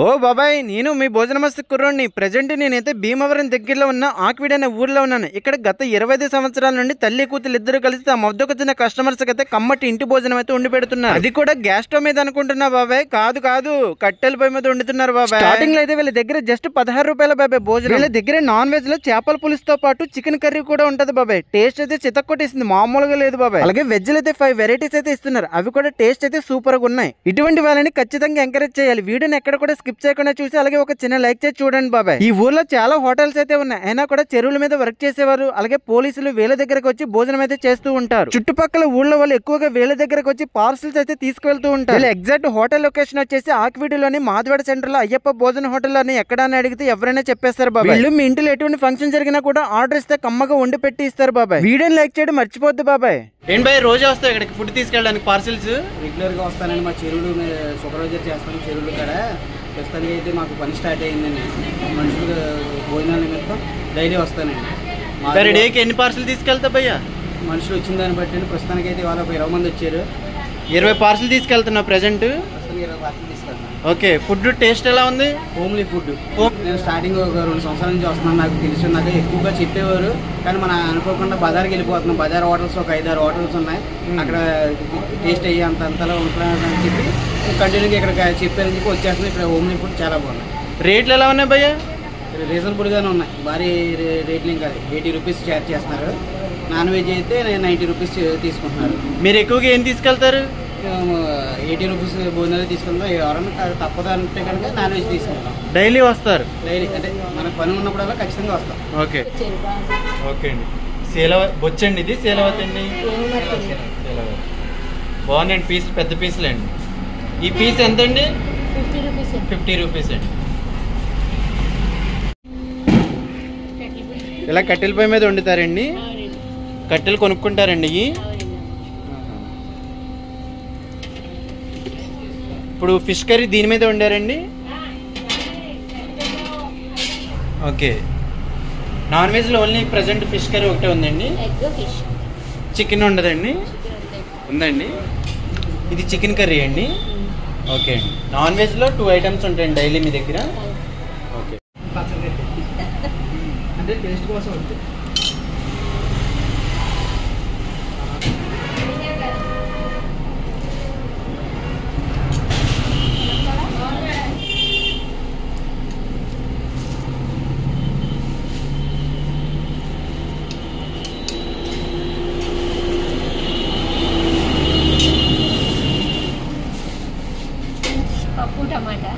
ఓ బాబాయ్, నేను మీ భోజనమస్తు కుర్రోడిని. ప్రజెంట్ నేనైతే భీమవరం దగ్గరలో ఉన్న ఆక్విడ్ అనే ఊర్లో ఉన్నాను. ఇక్కడ గత 25 సంవత్సరాల నుండి తల్లి కూతురు ఇద్దరు కలిసి ఆ మొద్దకొచ్చిన కస్టమర్స్ అయితే కమ్మటి ఇంటి భోజనం అయితే వండి పెడుతున్నారు. అది కూడా గ్యాస్ స్టవ్ మీద అనుకుంటున్నా బాబాయ్. కాదు కట్టెల పొయ్యి మీద వండుతున్నారు బాబాయ్. స్టార్టింగ్ లో అయితే వీళ్ళ దగ్గర జస్ట్ 16 రూపాయల బాబాయ్ భోజనం. వీళ్ళ దగ్గర నాన్ వెజ్ లో చేపల పులుసుతో పాటు చికెన్ కర్రీ కూడా ఉంటది బాబాయ్. టేస్ట్ అయితే చితక్కొట్టేసింది, మామూలుగా లేదు బాబాయ్. అలాగే వెజ్ లో అయితే 5 వెరైటీస్ అయితే ఇస్తున్నారు. అవి కూడా టేస్ట్ అయితే సూపర్ గా ఉన్నాయి. ఇటువంటి వాళ్ళని ఖచ్చితంగా ఎంకరేజ్ చేయాలి. వీడియోని ఎక్కడ కూడా స్కిప్ చేయకుండా చూసి అలాగే ఒక చిన్న లైక్ చేసి చూడండి బాబాయ్. ఈ ఊర్లో చాలా హోటల్స్ అయితే ఉన్నాయి. అయినా కూడా చెరువుల మీద వర్క్ చేసేవారు అలాగే పోలీసులు వీళ్ళ దగ్గరకు వచ్చి భోజనం అయితే చేస్తూ ఉంటారు. చుట్టుపక్కల ఊళ్ళో వాళ్ళు ఎక్కువగా వీళ్ళ దగ్గరకు వచ్చి పార్సల్స్ అయితే తీసుకువెళ్తూ ఉంటారు. వీళ్ళ ఎగ్జాక్ట్ హోటల్ లొకేషన్ వచ్చేసి ఆక్విడిలోని మాధవాడ సెంటర్ లో అయ్యప్ప భోజన హోటల్ అని ఎక్కడ అని అడిగితే ఎవరైనా చెప్పేస్తారు బాబాయ్. వీళ్ళు మీ ఇంట్లో ఎటువంటి ఫంక్షన్ జరిగినా కూడా ఆర్డర్ ఇస్తే కమ్మగా వండి పెట్టి ఇస్తారు బాబాయ్. వీడియోని లైక్ చేయడం మర్చిపోద్దు బాబాయ్. ఏంటి బాయ్, రోజు వస్తాయి ఇక్కడికి ఫుడ్ తీసుకెళ్ళడానికి పార్సిల్స్? రెగ్యులర్ గా వస్తానండి. మా చెరువులు సూపర్వైజర్ చేస్తాను. చెరువులు కాడ ప్రస్తుతానికి అయితే మాకు పని స్టార్ట్ అయ్యిందండి. మనుషులు భోజనాల నిమిత్తం డైలీ వస్తానండి. డేకి ఎన్ని పార్సిల్ తీసుకెళ్తా భయ్యా? మనుషులు వచ్చిన దాన్ని బట్టి ప్రస్తుతానికి అయితే వాళ్ళ 20 మంది వచ్చారు. 20 పార్సిల్ తీసుకెళ్తున్నా ప్రెసెంట్. 20 పార్సల్ తీసుకెళ్తాను. ఓకే, ఫుడ్ టేస్ట్ ఎలా ఉంది? Homely food. నేను స్టార్టింగ్ ఒక 2 సంవత్సరాల నుంచి వస్తున్నాను. నాకు తెలిసి నాకు ఎక్కువగా చెప్పేవారు, కానీ మనం అనుకోకుండా బజార్కి వెళ్ళిపోతున్నాం. బజార్ హోటల్స్ ఒక 5-6 హోటల్స్ ఉన్నాయి. అక్కడ టేస్ట్ అయ్యి అంతలా ఉంటుందని చెప్పి కంటిన్యూగా ఇక్కడ చెప్పారని చెప్పి వచ్చేస్తున్నాం. ఇక్కడ హోమ్లీ ఫుడ్ చాలా బాగున్నాయి. రేట్లు ఎలా ఉన్నాయి భయ్యా? రీజనబుల్గానే ఉన్నాయి. భారీ రేట్లు ఇంకా 80 రూపీస్ ఛార్జ్ చేస్తున్నారు. నాన్ వెజ్ అయితే 90 రూపీస్ తీసుకుంటున్నారు. మీరు ఎక్కువగా ఏం తీసుకెళ్తారు? 80 రూపీస్ భోజనాలు తీసుకుంటాం. ఎవరన్నా తప్పదు అంటే కనుక నాన్ వెజ్ తీసుకుంటాం. డైలీ వస్తారు? డైలీ అంటే మనకు పని ఉన్నప్పుడల్లా ఖచ్చితంగా వస్తాం. ఓకే అండి. బొచ్చండి ఇది శీలవతి అండి. బాగుందండి పీస్, పెద్ద పీసులు అండి. ఈ పీస్ ఎంత అండి? 50 రూపీస్ అండి. ఇలా కట్టెల పొయ్యి మీద వండుతారండి? కట్టెలు కొనుక్కుంటారండి ఇవి? ఇప్పుడు ఫిష్ కర్రీ దీని మీద వండారండి? ఓకే. నాన్ వెజ్లో ఓన్లీ ప్రజెంట్ ఫిష్ కర్రీ ఒకటే ఉందండి? చికెన్ ఉండదండి? ఉందండి. ఇది చికెన్ కర్రీ అండి. ఓకే అండి. నాన్ వెజ్లో 2 ఐటమ్స్ ఉంటాయండి డైలీ మీ దగ్గర? ఓకే. అంటే టేస్ట్ కోసం ఉంటుంది.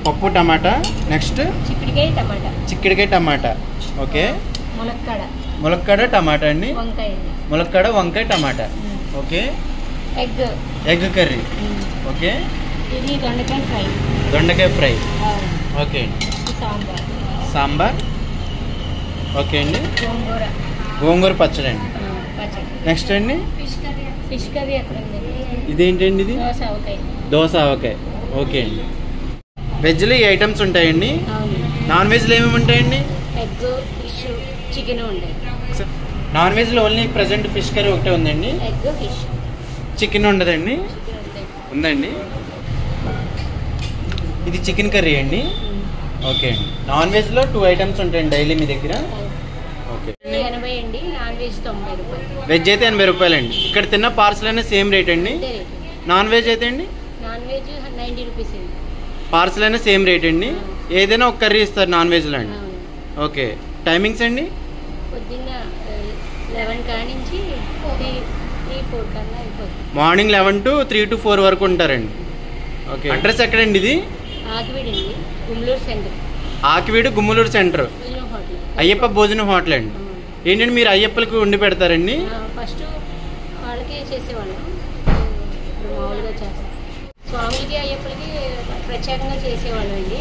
పప్పు టమాటా. నెక్స్ట్ చిక్కుడుకాయ టమాటా. ఓకే. ములక్కాడ టమాటా అండి. ములక్కాడ వంకాయ టమాటా. ఓకే. Egg curry. ఓకే. దొండకాయ ఫ్రై. ఓకే అండి. సాంబార్. ఓకే అండి. గోంగూర పచ్చడి అండి. నెక్స్ట్ అండి ఇదేంటండి? ఇది దోస ఆవకాయ. ఓకే అండి. వెజ్లో ఈ ఐటమ్స్ ఉంటాయండి. నాన్ వెజ్లో ఏమేమి ఉంటాయండి? ఎగ్, ఫిష్, చికెన్ ఉంటాయి. నాన్ వెజ్లో ఓన్లీ ప్రజెంట్ ఫిష్ కర్రీ ఒకటే ఉందండి? Egg, fish. చికెన్ ఉండదండి? ఉందండి. ఇది చికెన్ కర్రీ అండి. ఓకే అండి. నాన్ వెజ్లో 2 ఐటమ్స్ ఉంటాయండి డైలీ మీ దగ్గర? ఓకే. 80 అండి. నాన్ వెజ్ 90 రూపాయలు. వెజ్ అయితే 80 రూపాయలు అండి. ఇక్కడ తిన్న పార్సల్ అనేది సేమ్ రేట్ అండి? నాన్ వెజ్ అయితే అండి? నాన్ వెజ్ 90 రూపీస్ అండి. పార్సల్ అయినా సేమ్ రేట్ అండి? ఏదైనా ఒక కర్రీ ఇస్తారు నాన్ వెజ్లో అండి? ఓకే. టైమింగ్స్ అండి? పొద్దున్న 11 కానించి 3-4 కన్నా అయిపోతుంది. మార్నింగ్ 11 to 3 to 4 వరకు ఉంటారండి. ఓకే. అడ్రస్ ఎక్కడండి ఇది? ఆకివీడు అండి, గుమ్మలూరు సెంటర్. ఆకివీడు గుమ్మలూరు సెంటర్ అయ్యప్ప భోజన హోటల్ అండి. ఏంటంటే మీరు అయ్యప్పలకు వండి పెడతారండి? ఫస్ట్ వాళ్ళకి చేసేవాళ్ళం, మామూలుగా చేస్తాం. స్వామికి అయ్యప్పలకి ప్రత్యేకంగా చేసేవాళ్ళం అండి.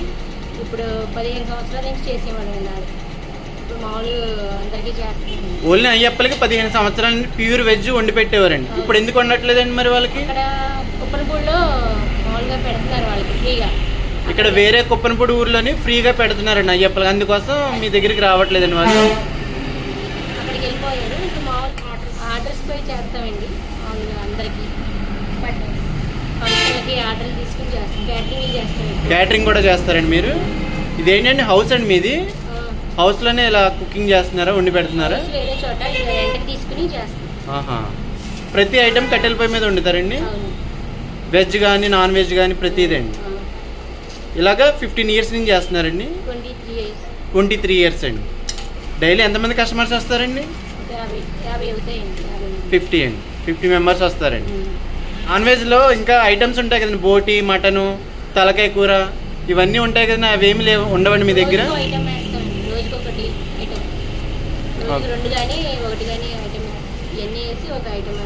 ఇప్పుడు 15 సంవత్సరాల నుంచి చేసేవాళ్ళం అండి. ఇప్పుడు మామూలు అందరికీ చేస్తాం. ఓన్లీ అయ్యప్పలకి 15 సంవత్సరాల నుంచి ప్యూర్ వెజ్ వండి పెట్టేవారండి. ఇప్పుడు ఎందుకు వండట్లేదండి మరి వాళ్ళకి? ఇక్కడ కుప్పనపూడిలో మామూలుగా పెడుతున్నారు వాళ్ళకి ఫ్రీగా. ఇక్కడ వేరే కుప్పనపూడి ఊర్లోని ఫ్రీగా పెడుతున్నారండి అయ్యప్పలకి. అందుకోసం మీ దగ్గరికి రావట్లేదండి వాళ్ళు? అక్కడికి వెళ్ళిపోయారు. ఇప్పుడు మామూలు ఆర్డర్స్ పోయి చేస్తామండి మామూలుగా అందరికీ. ఫంక్షన్లకి వాళ్ళకి ఆర్డర్లు తీసుకుని చేస్తాం. క్యాటరింగ్ చేస్తాం. క్యాటరింగ్ కూడా చేస్తారండి మీరు? ఇదేంటండి హౌస్ అండి మీది? హౌస్లోనే ఇలా కుకింగ్ చేస్తున్నారా, వండి పెడుతున్నారా? వేరే చోట రెంట్కి తీసుకుని చేస్తాం. ఆహా. ప్రతి ఐటెం కట్టెల పొయ్యి మీద వండుతారండి? అవును. వెజ్ కానీ నాన్ వెజ్ కానీ ప్రతిదండి. ఇలాగా 15 years నుంచి చేస్తున్నారండి? 23 years. 23 years అండి. డైలీ ఎంతమంది కస్టమర్స్ వస్తారండి? 50 అవుతాయండి. 50 అండి. 50 members వస్తారండి. నాన్ వెజ్లో ఇంకా ఐటమ్స్ ఉంటాయి కదండి, బోటి, మటను, తలకాయ కూర ఇవన్నీ ఉంటాయి కదండి, అవేమి లేవు ఉండవండి మీ దగ్గర? ఐటమ్ వేస్తామండి. రోజుకొకటి ఐటమ్. రోజు 2 కానీ 1 కానీ ఐటమ్ ఇవన్నీ వేసి ఒక ఐటమ్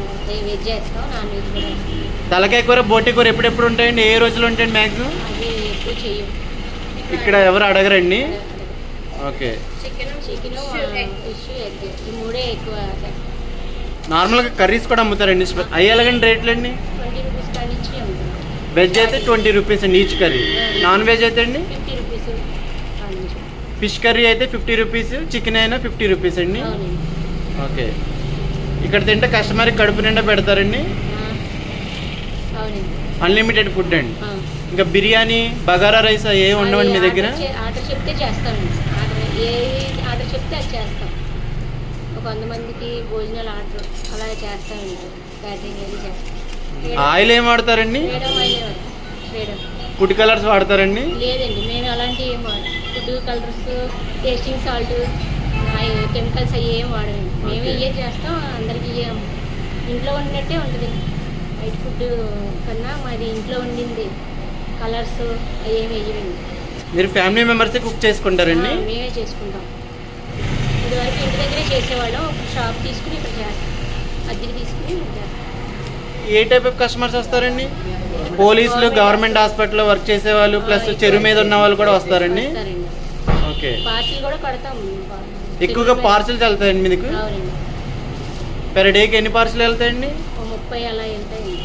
వెజ్ చేస్తాం, నాన్ వెజ్ కూడా వేస్తాం. తలకాయ కూర, బోటి కూర ఎప్పుడెప్పుడు ఉంటాయండి? ఏ రోజులు ఉంటాయండి మ్యాక్సిమం? అది ఎప్పుడు చెయ్యం. ఇక్కడ ఎవరు అడగరండి? ఓకే. చికెన్, ఫిష్, ఎగ్ ఈ 3 ఎక్కువ చేస్తాం. నార్మల్గా కర్రీస్ కూడా అమ్ముతారండి? అవి ఎలాగండి రేట్లు అండి? 20 రూపీస్ కాడి నుంచి అమ్ముతాం. వెజ్ అయితే 20 రూపీస్ అండి ఈచ్ కర్రీ. నాన్ వెజ్ అయితే అండి 50 రూపీస్ కాడి నుంచి. ఫిష్ కర్రీ అయితే 50 రూపీస్, చికెన్ అయినా 50 రూపీస్ అండి. అవునండి. ఓకే. ఇక్కడ తింటే కస్టమర్కి కడుపు నిండా పెడతారండి? అవునండి. అన్లిమిటెడ్ ఫుడ్ అండి. ఇంకా బిర్యానీ, బగారా రైస్ ఏ ఉండవండి మీ దగ్గర? ఆర్డర్ చెప్తే చేస్తామండి. ఏ ఆర్డర్ చెప్తే అది చేస్తాం. ఒక 100 మందికి భోజనాలు ఆర్డర్ అలా చేస్తామండి. క్యాటరింగ్ అది చేస్తాం. ఆయిల్ ఏం వాడతారండి? ఫుడ్ కలర్స్ వాడతారండి? లేదండి, మేము అలాంటి ఏం వాడం. Food colours, tasting salt, chemicals అవి ఏం వాడమండి. మేము ఇవే చేస్తాం. అందరికి ఇవే ఇంట్లో వండినట్టే ఉంటుంది. బయట ఫుడ్ కన్నా మాది ఇంట్లో వండింది. కలర్స్ అవి ఏమి వేయమండి. మీరు ఫ్యామిలీ మెంబర్సే కుక్ చేసుకుంటారండి? మేమే చేసుకుంటాం. ఇదివరకు ఇంటి దగ్గరే చేసేవాళ్ళం. ఒక షాప్ తీసుకుని ఇక్కడ చేస్తాం. అద్దెకి తీసుకుని చేస్తాం. ఏ టైప్ ఆఫ్ కస్టమర్స్ వస్తారండి? పోలీసులు, గవర్నమెంట్ హాస్పిటల్లో వర్క్ చేసే వాళ్ళు, ప్లస్ చెరువు మీద ఉన్న వాళ్ళు కూడా వస్తారండి? ఓకే. పార్సిల్ కూడా కడతాం. ఎక్కువగా పార్సిల్స్ వెళ్తాయండి మీకు? అవునండి. పెర్ డేకి ఎన్ని పార్సిల్ వెళ్తాయండి? 30 అలా వెళ్తాయండి.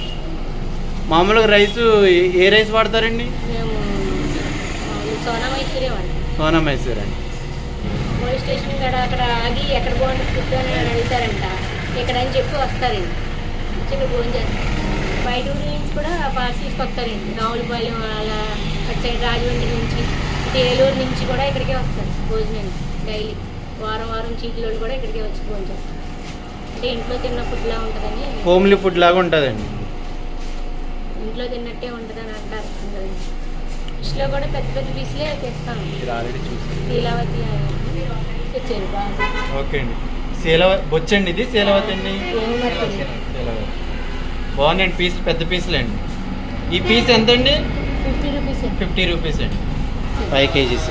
మామూలుగా రైస్ ఏ రైస్ వాడతారండి? మేము సోనా మైసూరే వాడతాం. సోనా మైసూర్ అండి. పోలీస్ స్టేషన్ కాడ అక్కడ ఆగి ఎక్కడ బాగుంటుంది ఫుడ్ అని అడుగుతారంట. ఇక్కడ అని చెప్పి వస్తారండి. ఇక్కడ భోజనం చేస్తారు. బయట ఊరి నుంచి కూడా పార్సిల్స్ వస్తారండి. రావులపాలెం అలా అటు సైడ్ రాజమండ్రి నుంచి, ఇటు ఏలూరు నుంచి కూడా ఇక్కడికే వస్తారు భోజనానికి. డైలీ వారం చీట్లు కూడా ఇక్కడికే వచ్చి భోజనం చేస్తారు. అంటే ఇంట్లో తిన్న ఫుడ్లా ఉంటుందని. హోమ్లీ ఫుడ్ లాగా ఉంటుందండి. ఇంట్లో తిన్నట్టే ఉంటుందని అంటారు. ఫిష్లో కూడా పెద్ద పీసులే తెస్తాను. శీలావతి తెచ్చారు బాగా. ఓకే అండి. బొచ్చండి ఇది శీలావతి అండి. బాగుందండి పీస్, పెద్ద పీసులు అండి. ఈ పీస్ ఎంత అండి? 50 రూపీస్. 50 రూపీస్ అండి. 5 kgs.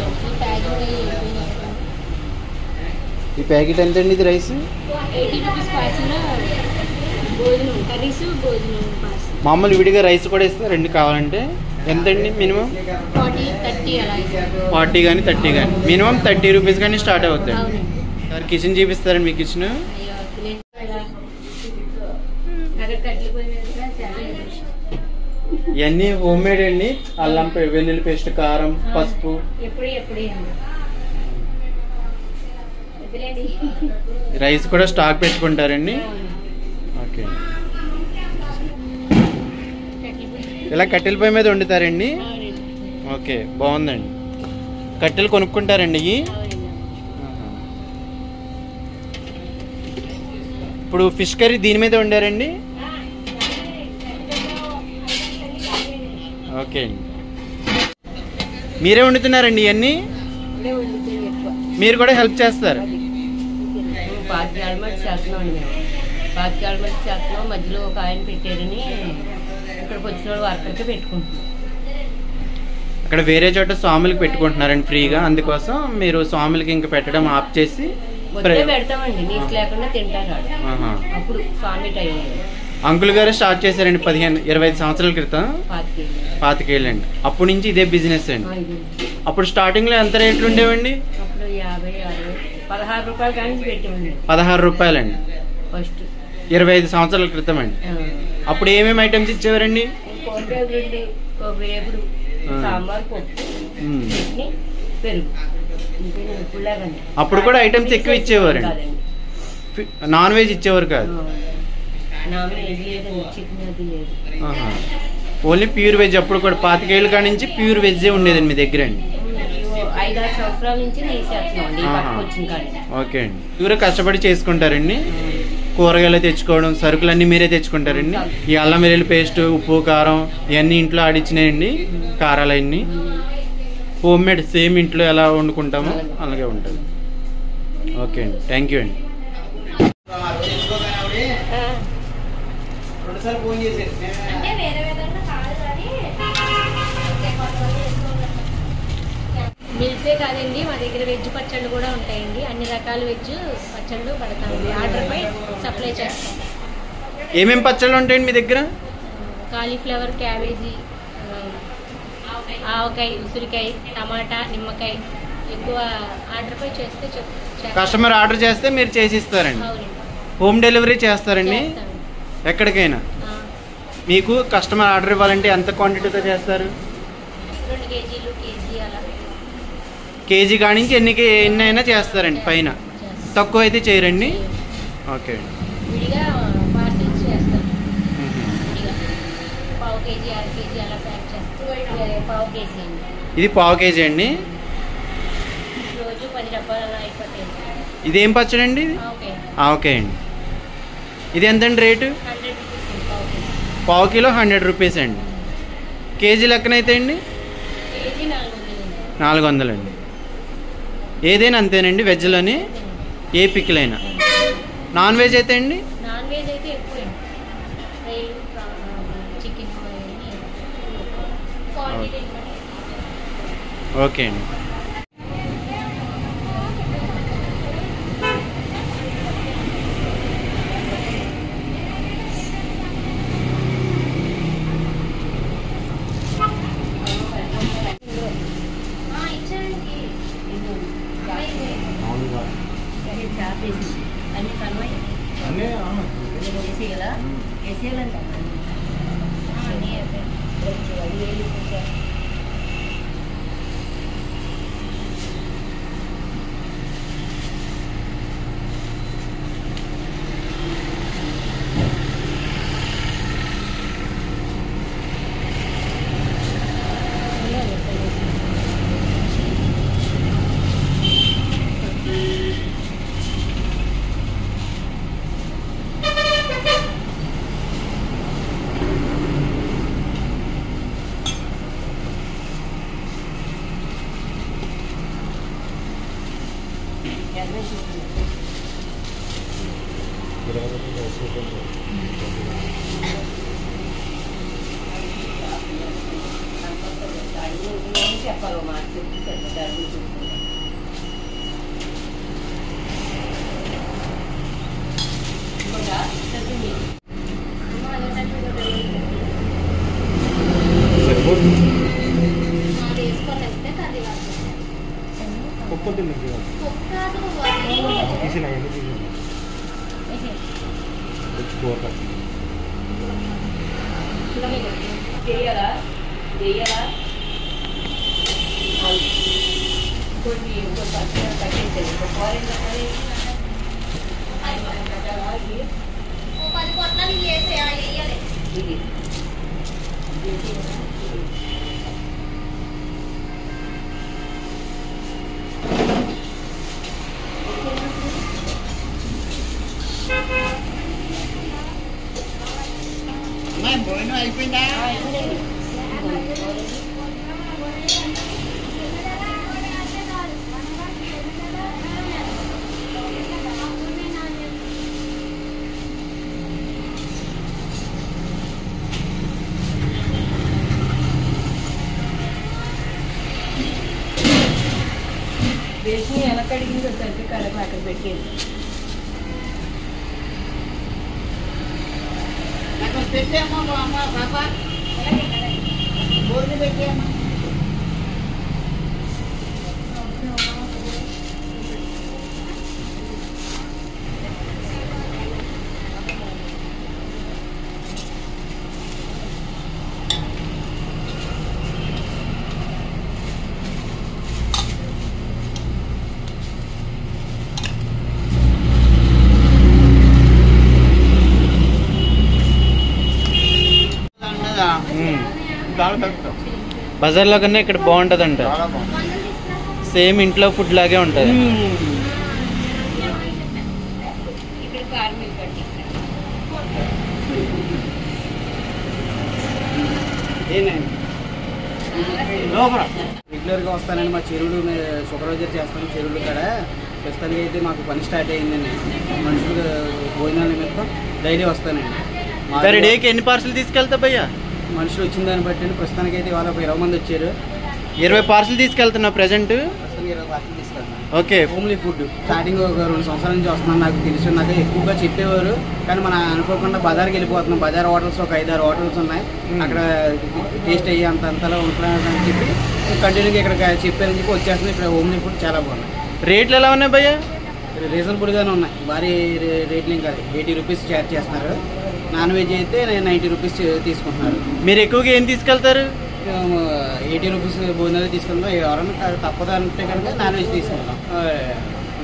ఈ ప్యాకెట్ ఎంత అండి? ఇది రైస్ 80 రూపీస్ పార్సిల్. భోజనం కర్రీస్, భోజనం పార్సిల్. మామూలు విడిగా రైస్ కూడా ఇస్తారండి కావాలంటే? ఎంతండి మినిమం? 40, 30 అలా. 40 కానీ 30 కానీ మినిమం 30 రూపీస్ కానీ స్టార్ట్ అవుతుంది. సార్ కిచెన్ చూపిస్తారండి మీ కిచెన్? ఇవన్నీ హోమ్ మేడ్ అండి. అల్లం, వెల్లుల్లి పేస్ట్, కారం, పసుపు. రైస్ కూడా స్టాక్ పెట్టుకుంటారండి? ఓకే. ఇలా కట్టెల పొయ్యి మీద వండుతారండి? ఓకే, బాగుందండి. కట్టెలు కొనుక్కుంటారండి ఇవి? ఇప్పుడు ఫిష్ కర్రీ దీని మీద వండారండి? ఓకే అండి. మీరే వండుతున్నారండి ఇవన్నీ? మీరు కూడా హెల్ప్ చేస్తారు? 5 ఏళ్ళ మధ్య చేస్తున్నాం. మేము 5 ఏళ్ళ మధ్య చేస్తున్నాం. మధ్యలో ఒక ఆయన పెట్టారని ఇక్కడికి వచ్చిన వాళ్ళు వర్కర్కి పెట్టుకుంటున్నాం. అక్కడ వేరే చోట స్వాములకి పెట్టుకుంటున్నారండి ఫ్రీగా, అందుకోసం మీరు స్వాములకి ఇంకా పెట్టడం ఆఫ్ చేసి పెడతామండి. నీసు లేకుండా తింటారు. అప్పుడు స్వామి టైం. అంకుల్ గారు స్టార్ట్ చేశారండి 15-25 సంవత్సరాల క్రితం. 25 ఏళ్ళండి. అప్పటి నుంచి ఇదే బిజినెస్ అండి. అప్పుడు స్టార్టింగ్ లో ఎంత రేట్లు ఉండేవండి? అప్పుడు 50, 60, 16 రూపాయలు కానీ పెట్టామండి. 16 రూపాయలండి ఫస్ట్. 25 సంవత్సరాల క్రితం అండి. అప్పుడు ఏమేమి ఐటమ్స్ ఇచ్చేవారండి? వేపుడు, సాంబార్, పప్పు, చట్నీ, పెరుగు. అప్పుడు కూడా ఐటమ్స్ ఎక్కువ ఇచ్చేవారండి. నాన్ వెజ్ ఇచ్చేవారు కాదు? నాన్ వెజ్ లేదు, చికెన్ అది లేదు. Only pure veg. అప్పుడు కూడా 25 ఏళ్ళ కాడి నుంచి ప్యూర్ వెజ్జే ఉండేదండి మీ దగ్గర అండి? 5-6 సంవత్సరాల నుంచి నెయ్యి చేస్తున్నాం ఈ పక్కకు వచ్చిన కానీ. ఓకే అండి. ప్యూర్ కష్టపడి చేసుకుంటారండి. కూరగాయలు తెచ్చుకోవడం, సరుకులన్నీ మీరే తెచ్చుకుంటారండి? ఈ అల్లం వెల్లుల్లి పేస్ట్, ఉప్పు, కారం ఇవన్నీ ఇంట్లో ఆడిచ్చినాయండి? కారాలు అన్నీ హోమ్ మేడ్, సేమ్ ఇంట్లో ఎలా వండుకుంటామో అలాగే ఉంటుంది. ఓకే అండి, థ్యాంక్ యూ అండి. ఫోన్ చేసేది మిల్సే కాదండి, మా దగ్గర వెజ్ పచ్చళ్ళు కూడా ఉంటాయండి. అన్ని రకాల వెజ్ పచ్చళ్ళు పడతామండి. ఆర్డర్పై సప్లై చేస్తాం. ఏమేమి పచ్చళ్ళు ఉంటాయండి మీ దగ్గర? కాలీఫ్లవర్, క్యాబేజీ, ఆవకాయ, ఉసిరికాయ, టమాటా, నిమ్మకాయ ఎక్కువ ఆర్డర్పై చేస్తే కస్టమర్ ఆర్డర్ చేస్తే మీరు చేసి ఇస్తారండి? హోమ్ డెలివరీ చేస్తారండి ఎక్కడికైనా? మీకు కస్టమర్ ఆర్డర్ ఇవ్వాలంటే ఎంత క్వాంటిటీతో చేస్తారు? 2 కేజీలు, కేజీ అలా. కేజీ కాడి నుంచి ఎన్ని అయినా చేస్తారండి? పైన తక్కువ అయితే చేయరండి? ఓకే అండి. విడిగా పార్సిల్స్ చేస్తాం. విడిగా పావు కేజీ, 1/2 కేజీ అలా ప్యాక్ చేస్తాం. పావు కేజీ అండి. ఇది పావు కేజీ అండి. రోజు 10 డబ్బాలు అలా అయిపోతాయి. ఇదేం పచ్చడి అండి? ఇది ఓకే అండి. ఇది ఎంతండి రేటు? 100 రూపీస్ పావు కేజీ. పావు కిలో 100 రూపీస్ అండి. కేజీ లెక్కన అయితే అండి? కేజీ 400. 400 అండి. ఏదైనా అంతేనండి వెజ్లోని? ఏ పిక్కిలైనా? నాన్ వెజ్ అయితే అండి? నాన్ వెజ్ అయితే ఎక్కువ రైలు, చికెన్ క్వాంటిటీ. ఓకే అండి. చెప్పాలి మాట చేయాలా చేయాలా ఇంకోటి ఇంకో కట్టేసేది ఇంకో ఫారెన్ ఇది భోజనం అయిపోయిందా? బేసిని ఎలా కడిగిందో సరికి కడగ అక్కడ పెట్టేది. పెట్టేమ్మా అమ్మ పాప భోజనం పెట్టేమ్మా. బజార్లో కన్నా ఇక్కడ బాగుంటుంది అంట. సేమ్ ఇంట్లో ఫుడ్ లాగే ఉంటుంది. ఇక్కడ కార్మిక్ పట్టి రెగ్యులర్గా వస్తానండి. మా చెరువులు సూపర్వైజర్ చేస్తాను చెరువులు కాడ. ప్రస్తుతానికి అయితే మాకు పని స్టార్ట్ అయిందండి. మనుషులు భోజనాల నిమిత్తం డైలీ వస్తానండి. పర్ డేకి ఎన్ని పార్సల్ తీసుకెళ్తా భయ్యా? మనుషులు వచ్చిన దాన్ని బట్టి ప్రస్తుతానికి అయితే ఇవాళ 20 మంది వచ్చారు. 20 పార్సల్ తీసుకెళ్తున్నావు ప్రజెంట్? ప్రస్తుతానికి 20 పార్సల్ తీసుకెళ్తాను. ఓకే. హోమ్లీ ఫుడ్ స్టార్టింగ్ ఒక 2 సంవత్సరాల నుంచి వస్తున్నాను. నాకు తెలుసు, నాకు ఎక్కువగా చెప్పేవారు, కానీ మనం అనుకోకుండా బజార్కి వెళ్ళిపోతున్నాం. బజార్ హోటల్స్ ఒక 5-6 హోటల్స్ ఉన్నాయి. అక్కడ టేస్ట్ అయ్యి అంతలా ఉంటుందని చెప్పి కంటిన్యూగా ఇక్కడ చెప్పారని చెప్పి వచ్చేస్తుంది. ఇక్కడ హోమ్లీ ఫుడ్ చాలా బాగుంది. రేట్లు ఎలా ఉన్నాయి భయ్యా? రీజనబుల్గానే ఉన్నాయి. భారీ రేట్లు ఇంకా 80 రూపీస్ ఛార్జ్ చేస్తున్నారు. నాన్ వెజ్ అయితే 90 రూపీస్ తీసుకుంటున్నారు. మీరు ఎక్కువగా ఏం తీసుకెళ్తారు? 80 రూపీస్ భోజనాలు తీసుకుంటాం. ఎవరైనా తప్పదు అంటే కనుక నాన్ వెజ్ తీసుకుంటాం.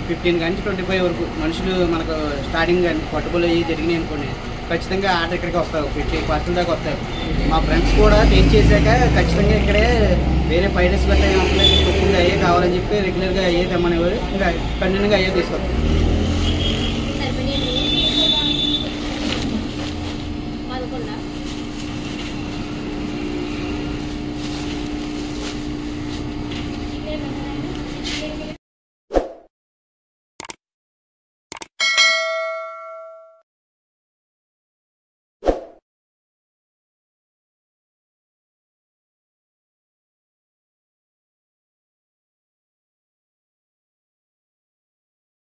15 నుంచి 25 వరకు మనుషులు మనకు స్టార్టింగ్ కానీ పట్టుబుల్ అయ్యి జరిగినాయి అనుకోండి, ఖచ్చితంగా ఆర్డర్ ఇక్కడికి వస్తారు. 50 పార్సల్ దాకా వస్తారు. మా ఫ్రెండ్స్ కూడా టేస్ట్ చేశాక ఖచ్చితంగా ఇక్కడే వేరే ఫ్రైడ్ రైస్ గట్రా ఏమవుతుంది, కుకింగ్ అయ్యే కావాలని చెప్పి రెగ్యులర్గా అయ్యే తెమ్మనేవారు. ఇంకా కంటిన్యూగా అయ్యే తీసుకొస్తారు.